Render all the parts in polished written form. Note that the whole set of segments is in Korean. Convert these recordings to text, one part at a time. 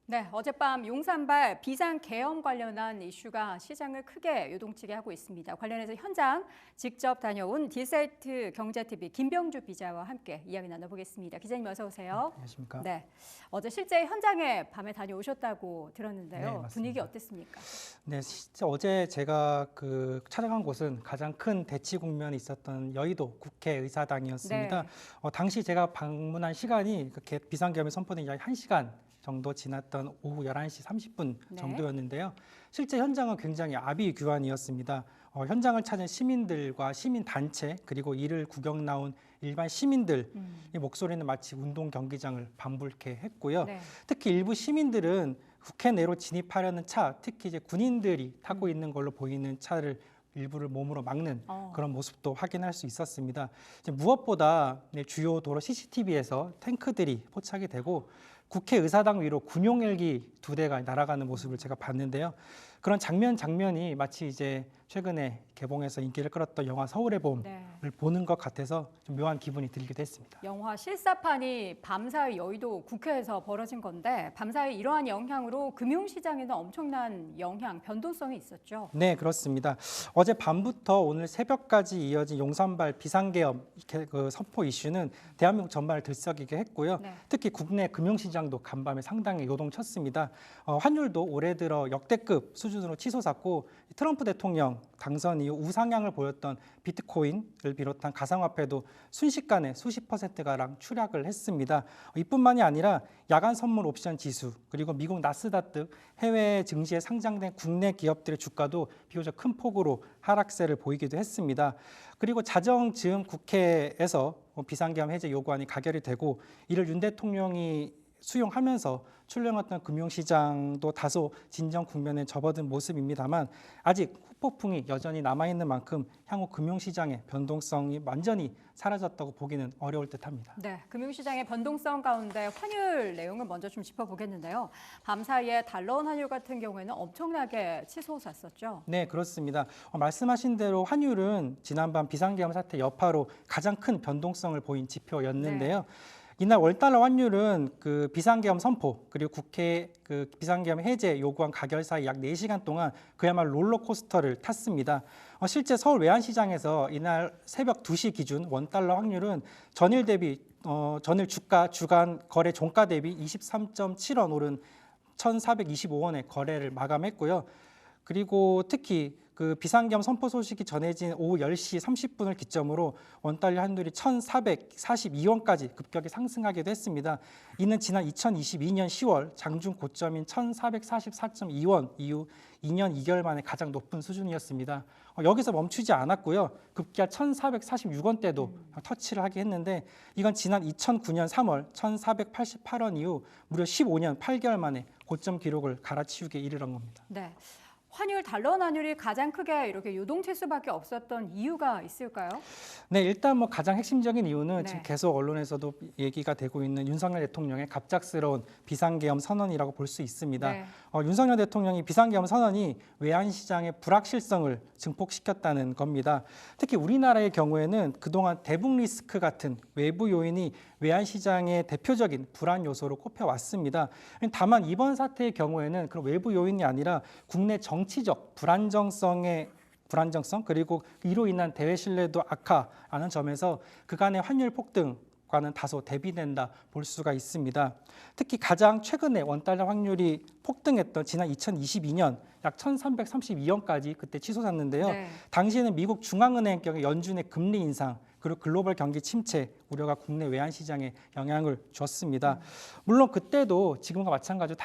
네, 어젯밤 용산발 비상 계엄 관련한 이슈가 시장을 크게 요동치게 하고 있습니다. 관련해서 현장 직접 다녀온 디사이트 경제TV 김병주 기자와 함께 이야기 나눠보겠습니다. 기자님 어서 오세요. 안녕하십니까? 네, 어제 실제 현장에 밤에 다녀오셨다고 들었는데요. 네, 맞습니다. 분위기 어땠습니까? 네, 진짜 어제 제가 찾아간 곳은 가장 큰 대치 국면이 있었던 여의도 국회의사당이었습니다. 네. 당시 제가 방문한 시간이 비상계엄이 선포된 약 1시간 정도 지났던 오후 11시 30분 네. 정도였는데요. 실제 현장은 굉장히 아비규환이었습니다. 현장을 찾은 시민들과 시민단체 그리고 이를 구경 나온 일반 시민들 이 목소리는 마치 운동 경기장을 방불케 했고요. 네. 특히 일부 시민들은 국회 내로 진입하려는 차, 특히 이제 군인들이 타고 있는 걸로 보이는 차를 일부를 몸으로 막는 그런 모습도 확인할 수 있었습니다. 이제 무엇보다 주요 도로 CCTV에서 탱크들이 포착이 되고 국회의사당 위로 군용 헬기 2대가 날아가는 모습을 제가 봤는데요. 그런 장면이 마치 이제 최근에 개봉해서 인기를 끌었던 영화 서울의 봄을 보는 것 같아서 좀 묘한 기분이 들기도 했습니다. 영화 실사판이 밤사이 여의도 국회에서 벌어진 건데 밤사이 이러한 영향으로 금융시장에는 엄청난 영향, 변동성이 있었죠. 네, 그렇습니다. 어제 밤부터 오늘 새벽까지 이어진 용산발 비상계엄 선포 이슈는 대한민국 전반을 들썩이게 했고요. 네. 특히 국내 금융시장도 간밤에 상당히 요동쳤습니다. 환율도 올해 들어 역대급 수준으로 치솟았고 트럼프 대통령 당선 이후 우상향을 보였던 비트코인을 비롯한 가상화폐도 순식간에 수십 %가량 추락을 했습니다. 이뿐만이 아니라 야간 선물 옵션 지수 그리고 미국 나스닥 등 해외 증시에 상장된 국내 기업들의 주가도 비교적 큰 폭으로 하락세를 보이기도 했습니다. 그리고 자정즈음 국회에서 비상계엄 해제 요구안이 가결이 되고 이를 윤 대통령이 수용하면서 출렁였던 금융시장도 다소 진정 국면에 접어든 모습입니다만 아직 후폭풍이 여전히 남아있는 만큼 향후 금융시장의 변동성이 완전히 사라졌다고 보기는 어려울 듯합니다. 네, 금융시장의 변동성 가운데 환율 내용을 먼저 좀 짚어보겠는데요. 밤사이에 달러원 환율 같은 경우에는 엄청나게 치솟았었죠. 네, 그렇습니다. 말씀하신 대로 환율은 지난밤 비상계엄 사태 여파로 가장 큰 변동성을 보인 지표였는데요. 이날 월달러 환율은 비상계엄 선포 그리고 국회 비상계엄 해제 요구안 가결 사이 약 4시간 동안 그야말로 롤러코스터를 탔습니다. 실제 서울 외환시장에서 이날 새벽 2시 기준 원달러 환율은 전일 주가 주간 거래 종가 대비 23.7원 오른 1,425원의 거래를 마감했고요. 그리고 특히 비상계엄 선포 소식이 전해진 오후 10시 30분을 기점으로 원달러 환율이 1,442원까지 급격히 상승하기도 했습니다. 이는 지난 2022년 10월 장중 고점인 1,444.2원 이후 2년 2개월 만에 가장 높은 수준이었습니다. 여기서 멈추지 않았고요. 급기야 1,446원대도 터치를 하게 했는데 이건 지난 2009년 3월 1,488원 이후 무려 15년 8개월 만에 고점 기록을 갈아치우게 이르는 겁니다. 네. 환율, 달러 환율이 가장 크게 이렇게 요동칠 수밖에 없었던 이유가 있을까요? 네, 일단 가장 핵심적인 이유는 지금 계속 언론에서도 얘기가 되고 있는 윤석열 대통령의 갑작스러운 비상계엄 선언이라고 볼 수 있습니다. 윤석열 대통령이 비상계엄 선언이 외환시장의 불확실성을 증폭시켰다는 겁니다. 특히 우리나라의 경우에는 그동안 대북 리스크 같은 외부 요인이 외환시장의 대표적인 불안 요소로 꼽혀왔습니다. 다만 이번 사태의 경우에는 그런 외부 요인이 아니라 국내 정치적 불안정성 그리고 이로 인한 대외 신뢰도 악화라는 점에서 그간의 환율 폭등과는 다소 대비된다 볼 수가 있습니다. 특히 가장 최근에 원달러 확률이 폭등했던 지난 2022년 약 1,332원까지 그때 치솟았는데요. 당시에는 미국 중앙은행의 경우 연준의 금리 인상 그리고 글로벌 경기 침체 우려가 국내 외환시장에 영향을 줬습니다. 물론 그때도 지금과 마찬가지로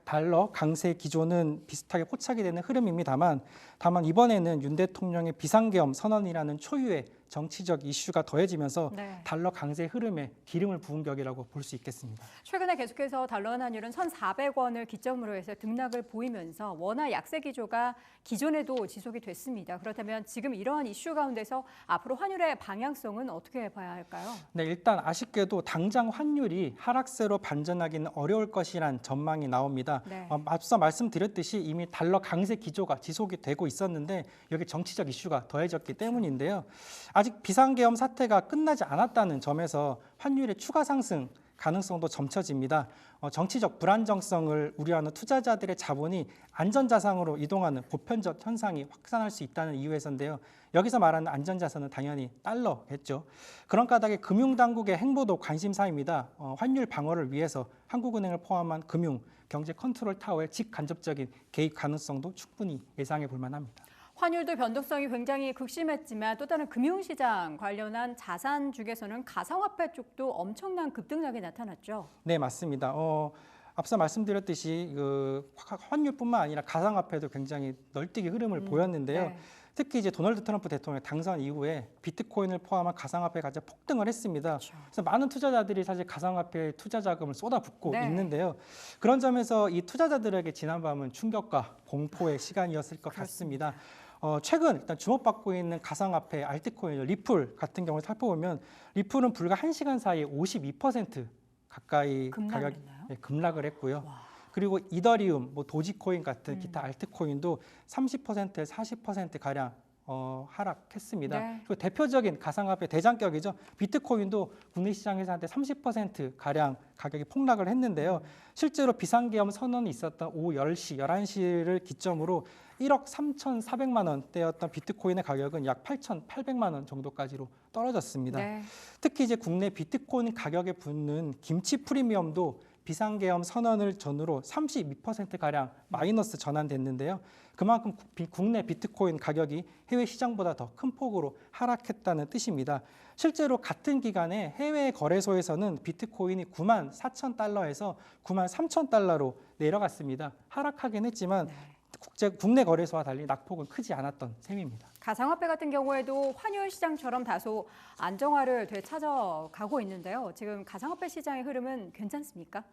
달러 강세 기조는 비슷하게 포착이 되는 흐름입니다만 다만 이번에는 윤 대통령의 비상계엄 선언이라는 초유의 정치적 이슈가 더해지면서 달러 강세 흐름에 기름을 부은 격이라고 볼 수 있겠습니다. 최근에 계속해서 달러 환율은 1,400원을 기점으로 해서 등락을 보이면서 원화 약세 기조가 기존에도 지속이 됐습니다. 그렇다면 지금 이러한 이슈 가운데서 앞으로 환율의 방향성은 어떻게 봐야 할까요? 네, 일단 아쉽게도 당장 환율이 하락세로 반전하기는 어려울 것이란 전망이 나옵니다. 앞서 말씀드렸듯이 이미 달러 강세 기조가 지속이 되고 있었는데 여기 정치적 이슈가 더해졌기 때문인데요. 아직 비상계엄 사태가 끝나지 않았다는 점에서 환율의 추가 상승 가능성도 점쳐집니다. 정치적 불안정성을 우려하는 투자자들의 자본이 안전자산으로 이동하는 보편적 현상이 확산할 수 있다는 이유에서인데요. 여기서 말하는 안전자산은 당연히 달러겠죠. 그런 까닭에 금융당국의 행보도 관심사입니다. 환율 방어를 위해서 한국은행을 포함한 금융, 경제 컨트롤 타워의 직간접적인 개입 가능성도 충분히 예상해 볼 만합니다. 환율도 변동성이 굉장히 극심했지만 또 다른 금융시장 관련한 자산 중에서는 가상화폐 쪽도 엄청난 급등락이 나타났죠. 네, 맞습니다. 앞서 말씀드렸듯이 환율뿐만 아니라 가상화폐도 굉장히 널뛰기 흐름을 보였는데요. 네. 특히 이제 도널드 트럼프 대통령 당선 이후에 비트코인을 포함한 가상화폐 가치가 폭등을 했습니다. 그렇죠. 그래서 많은 투자자들이 사실 가상화폐에 투자 자금을 쏟아붓고 네. 있는데요. 그런 점에서 이 투자자들에게 지난밤은 충격과 공포의 시간이었을 것 그렇습니다. 같습니다. 최근 일단 주목받고 있는 가상화폐 알트코인 리플 같은 경우를 살펴보면 리플은 불과 1시간 사이에 52% 가까이 가격이 급락을 했고요. 와. 그리고 이더리움, 도지코인 같은 기타 알트코인도 30%에서 40% 가량 하락했습니다. 네. 그리고 대표적인 가상화폐 대장격이죠. 비트코인도 국내 시장에서 한때 30% 가량 가격이 폭락을 했는데요. 실제로 비상계엄 선언이 있었던 오후 10시, 11시를 기점으로 1억 3,400만 원대였던 비트코인의 가격은 약 8,800만 원 정도까지로 떨어졌습니다. 네. 특히 이제 국내 비트코인 가격에 붙는 김치 프리미엄도 비상계엄 선언을 전후로 32%가량 마이너스 전환됐는데요. 그만큼 국내 비트코인 가격이 해외 시장보다 더 큰 폭으로 하락했다는 뜻입니다. 실제로 같은 기간에 해외 거래소에서는 비트코인이 9만 4천 달러에서 9만 3천 달러로 내려갔습니다. 하락하긴 했지만 국내 거래소와 달리 낙폭은 크지 않았던 셈입니다. 가상화폐 같은 경우에도 환율 시장처럼 다소 안정화를 되찾아가고 있는데요. 지금 가상화폐 시장의 흐름은 괜찮습니까?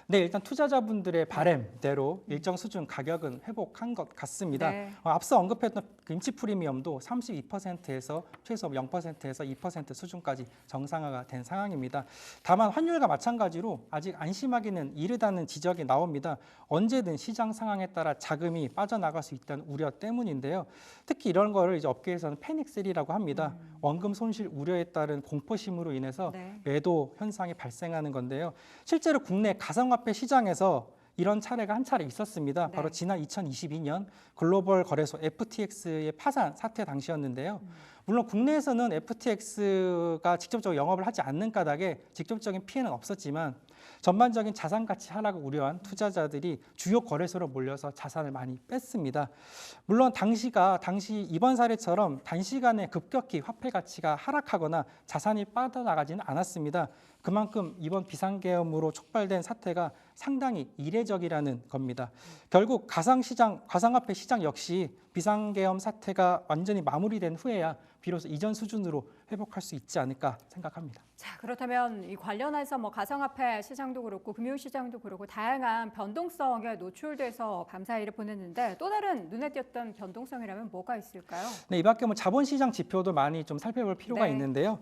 네, 일단 투자자분들의 바램대로 일정 수준 가격은 회복한 것 같습니다. 네. 앞서 언급했던 김치 프리미엄도 32%에서 최소 0%에서 2% 수준까지 정상화가 된 상황입니다. 다만 환율과 마찬가지로 아직 안심하기는 이르다는 지적이 나옵니다. 언제든 시장 상황에 따라 자금이 빠져나갈 수 있다는 우려 때문인데요. 특히 이런 거를 이제 업계에서는 패닉셀이라고 합니다. 원금 손실 우려에 따른 공포심으로 인해서 네. 매도 현상이 발생하는 건데요. 실제로 국내 가상화폐 시장에서 이런 차례가 한 차례 있었습니다. 바로 지난 2022년 글로벌 거래소 FTX의 파산 사태 당시였는데요. 물론 국내에서는 FTX가 직접적으로 영업을 하지 않는 까닭에 직접적인 피해는 없었지만 전반적인 자산 가치 하락을 우려한 투자자들이 주요 거래소로 몰려서 자산을 많이 뺐습니다. 물론 당시 이번 사례처럼 단시간에 급격히 화폐 가치가 하락하거나 자산이 빠져나가지는 않았습니다. 그만큼 이번 비상계엄으로 촉발된 사태가 상당히 이례적이라는 겁니다. 결국 가상화폐 시장 역시 비상계엄 사태가 완전히 마무리된 후에야 비로소 이전 수준으로 회복할 수 있지 않을까 생각합니다. 자, 그렇다면 이 관련해서 가상화폐 시장도 그렇고 금융시장도 그렇고 다양한 변동성에 노출돼서 감사일을 보냈는데 또 다른 눈에 띄었던 변동성이라면 뭐가 있을까요? 네, 이 밖에 자본시장 지표도 많이 좀 살펴볼 필요가 네. 있는데요.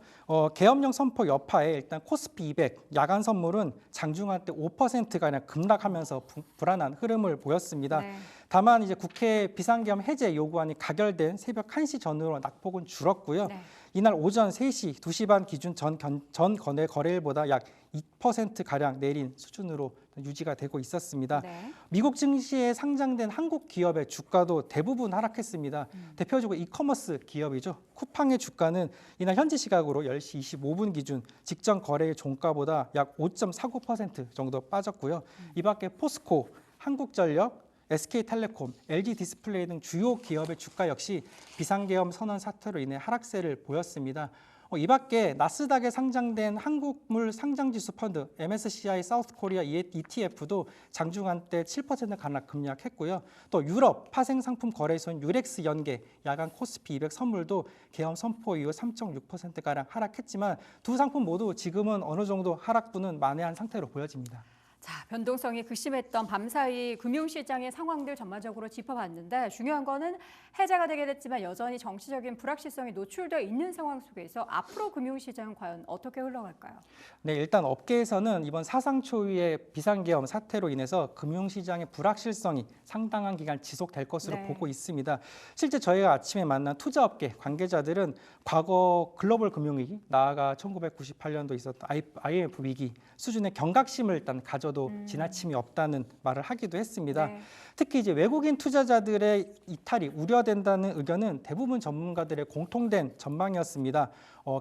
계엄령 선포 여파에 일단 코스피 200 야간 선물은 장중한 때 5%가량 급락하면서 불안한 흐름을 보였습니다. 네. 다만 이제 국회 비상계엄 해제 요구안이 가결된 새벽 1시 전후로 낙폭은 줄었고요. 네. 이날 오전 3시, 2시 반 기준 전 거래일보다 약 2%가량 내린 수준으로 유지가 되고 있었습니다. 네. 미국 증시에 상장된 한국 기업의 주가도 대부분 하락했습니다. 대표적으로 이커머스 기업이죠. 쿠팡의 주가는 이날 현지 시각으로 10시 25분 기준 직전 거래일 종가보다 약 5.49% 정도 빠졌고요. 이 밖에 포스코, 한국전력, SK텔레콤, LG디스플레이 등 주요 기업의 주가 역시 비상계엄 선언 사태로 인해 하락세를 보였습니다. 이 밖에 나스닥에 상장된 한국물 상장지수 펀드 MSCI 사우스코리아 ETF도 장중한 때 7% 가량 급락했고요. 또 유럽 파생상품 거래소인 유렉스 연계 야간 코스피 200 선물도 계엄 선포 이후 3.6%가량 하락했지만 두 상품 모두 지금은 어느 정도 하락분은 만회한 상태로 보여집니다. 자, 변동성이 극심했던 밤사이 금융시장의 상황들 전반적으로 짚어봤는데 중요한 거는 해제가 되게 됐지만 여전히 정치적인 불확실성이 노출되어 있는 상황 속에서 앞으로 금융시장은 과연 어떻게 흘러갈까요? 네, 일단 업계에서는 이번 사상 초유의 비상계엄 사태로 인해서 금융시장의 불확실성이 상당한 기간 지속될 것으로 보고 있습니다. 실제 저희가 아침에 만난 투자업계 관계자들은 과거 글로벌 금융위기, 나아가 1998년도 있었던 IMF 위기 수준의 경각심을 일단 가져도 지나침이 없다는 말을 하기도 했습니다. 특히 이제 외국인 투자자들의 이탈이 우려된다는 의견은 대부분 전문가들의 공통된 전망이었습니다.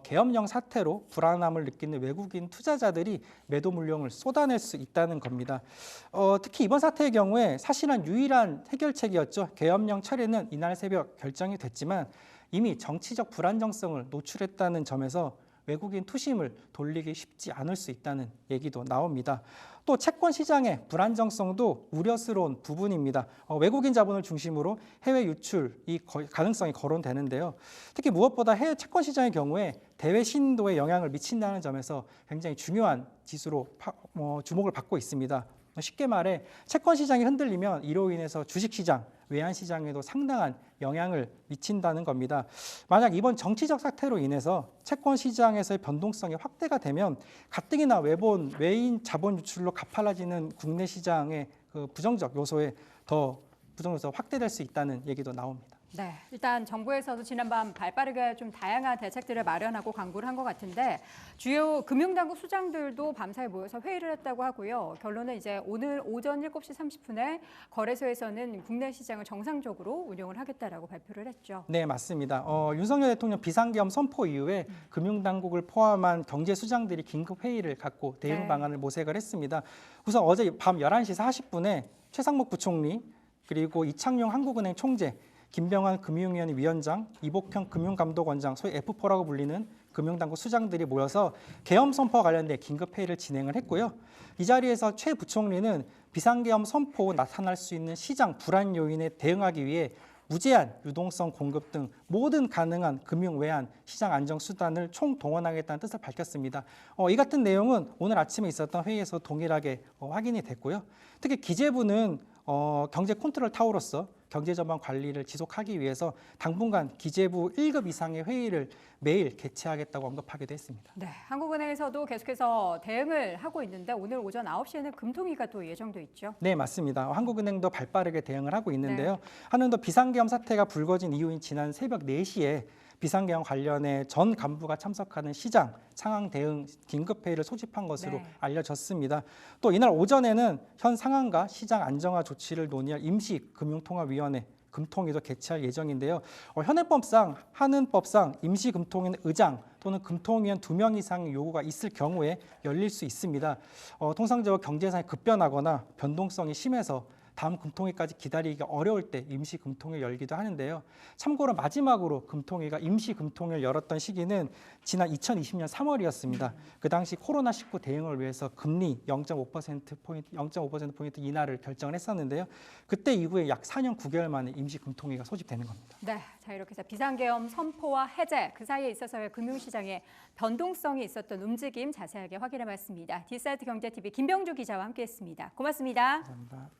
계엄령 사태로 불안함을 느끼는 외국인 투자자들이 매도 물량을 쏟아낼 수 있다는 겁니다. 특히 이번 사태의 경우에 사실은 유일한 해결책이었죠. 계엄령 철회는 이날 새벽 결정이 됐지만 이미 정치적 불안정성을 노출했다는 점에서 외국인 투심을 돌리기 쉽지 않을 수 있다는 얘기도 나옵니다. 또 채권 시장의 불안정성도 우려스러운 부분입니다. 외국인 자본을 중심으로 해외 유출이 가능성이 거론되는데요. 특히 무엇보다 해외 채권 시장의 경우에 대외 신도에 영향을 미친다는 점에서 굉장히 중요한 지수로 주목을 받고 있습니다. 쉽게 말해 채권 시장이 흔들리면 이로 인해서 주식 시장, 외환 시장에도 상당한 영향을 미친다는 겁니다. 만약 이번 정치적 사태로 인해서 채권 시장에서의 변동성이 확대가 되면 가뜩이나 외인 자본 유출로 가팔라지는 국내 시장의 그 부정적 요소에 더 부정 요소가 확대될 수 있다는 얘기도 나옵니다. 네, 일단 정부에서도 지난밤 발빠르게 좀 다양한 대책들을 마련하고 강구를 한 것 같은데 주요 금융당국 수장들도 밤사이 모여서 회의를 했다고 하고요. 결론은 이제 오늘 오전 7시 30분에 거래소에서는 국내 시장을 정상적으로 운영을 하겠다라고 발표를 했죠. 네, 맞습니다. 윤석열 대통령 비상계엄 선포 이후에 금융당국을 포함한 경제수장들이 긴급 회의를 갖고 대응 방안을 모색을 했습니다. 우선 어제 밤 11시 40분에 최상목 부총리 그리고 이창용 한국은행 총재 김병환 금융위원회 위원장, 이복형 금융감독원장, 소위 F4라고 불리는 금융당국 수장들이 모여서 계엄 선포와 관련된 긴급 회의를 진행을 했고요. 이 자리에서 최 부총리는 비상계엄 선포 나타날 수 있는 시장 불안 요인에 대응하기 위해 무제한 유동성 공급 등 모든 가능한 금융 외환 시장 안정 수단을 총동원하겠다는 뜻을 밝혔습니다. 이 같은 내용은 오늘 아침에 있었던 회의에서 동일하게 확인이 됐고요. 특히 기재부는 경제 컨트롤 타워로서 경제 전반 관리를 지속하기 위해서 당분간 기재부 1급 이상의 회의를 매일 개최하겠다고 언급하기도 했습니다. 네, 한국은행에서도 계속해서 대응을 하고 있는데 오늘 오전 9시에는 금통위가 또 예정돼 있죠. 네, 맞습니다. 한국은행도 발빠르게 대응을 하고 있는데요. 한은도 비상계엄 사태가 불거진 이후인 지난 새벽 4시에 비상계엄 관련해 전 간부가 참석하는 시장 상황 대응 긴급회의를 소집한 것으로 알려졌습니다. 또 이날 오전에는 현 상황과 시장 안정화 조치를 논의할 임시금융통화위원회 금통위도 개최할 예정인데요. 현행법상 한은법상 임시금통위는 의장 또는 금통위원 2명 이상의 요구가 있을 경우에 열릴 수 있습니다. 통상적으로 경제상이 급변하거나 변동성이 심해서 다음 금통위까지 기다리기가 어려울 때 임시 금통위를 열기도 하는데요. 참고로 마지막으로 금통위가 임시 금통위를 열었던 시기는 지난 2020년 3월이었습니다. 그 당시 코로나19 대응을 위해서 금리 0.5%포인트 인하를 결정을 했었는데요. 그때 이후에 약 4년 9개월 만에 임시 금통위가 소집되는 겁니다. 네, 자 이렇게 해서 비상계엄 선포와 해제 그 사이에 있어서의 금융시장에 변동성이 있었던 움직임 자세하게 확인해봤습니다. 디사이트 경제TV 김병주 기자와 함께했습니다. 고맙습니다. 감사합니다.